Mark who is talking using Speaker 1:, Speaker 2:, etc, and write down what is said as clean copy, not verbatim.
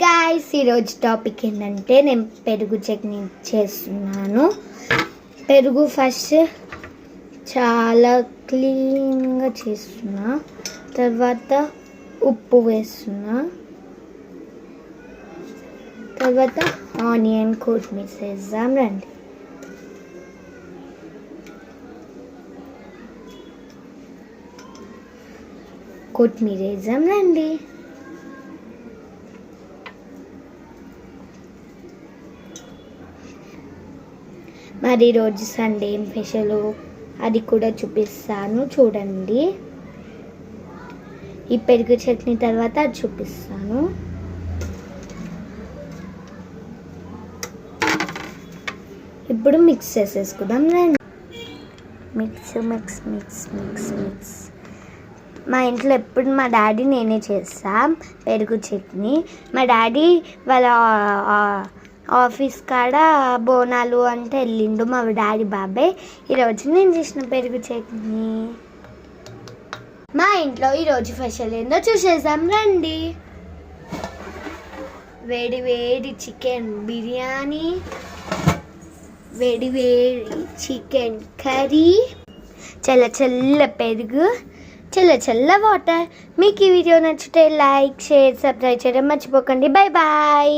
Speaker 1: Guys, ఈరోజు topic ఏంటంటే నేను పెరుగు చట్నీ చేస్తున్నాను. పెరుగు ఫస్ట్ చాలా క్లీన్గా చేస్తున్నా, తర్వాత ఉప్పు వేస్తున్నా, తర్వాత ఆనియన్ కొత్తిమీర వేద్దాం రండి. కొత్తిమీర వేద్దాం రండి. మరి ఈరోజు సండే ఏం స్పెషల్ అది కూడా చూపిస్తాను, చూడండి. ఈ పెరుగు చట్నీ తర్వాత అది చూపిస్తాను. ఇప్పుడు మిక్స్ చేసేసుకుందాం రండి. Mix mix mix mix mix. మా ఇంట్లో ఎప్పుడు మా డాడీ నేనే చేస్తాం పెరుగు చట్నీ. మా డాడీ వాళ్ళ ఆఫీస్ కాడ బోనాలు అంటే వెళ్ళిండు మా డాడీ బాబాయ్. ఈరోజు నేను చేసిన పెరుగు చట్నీ. మా ఇంట్లో ఈరోజు స్పెషల్ ఏందో చూసేద్దాం రండి. వేడి వేడి చికెన్ బిర్యానీ, వేడి వేడి చికెన్ కర్రీ, చల్ల చల్ల పెరుగు, చల్ల చల్ల వాటర్. మీకు ఈ వీడియో నచ్చితే లైక్, షేర్, సబ్స్క్రైబ్ చేయడం మర్చిపోకండి. Bye bye.